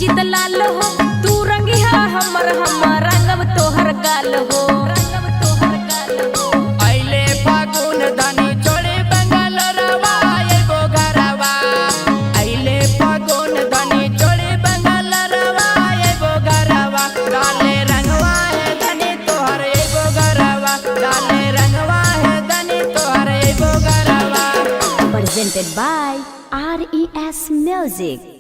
सुजीत लाल हो तू रंगिया हमर हमर रंगव तोहर गाल हो रंगव तोहर गाल हो। अइले फागुन धनी छोड़े बंगाल रवा एगो घरवा अइले फागुन धनी छोड़े बंगाल रवा एगो घरवा डाले रंगवा है धनी तोहर एगो घरवा डाले रंगवा है धनी तोहर एगो घरवा। Presented by RES Music।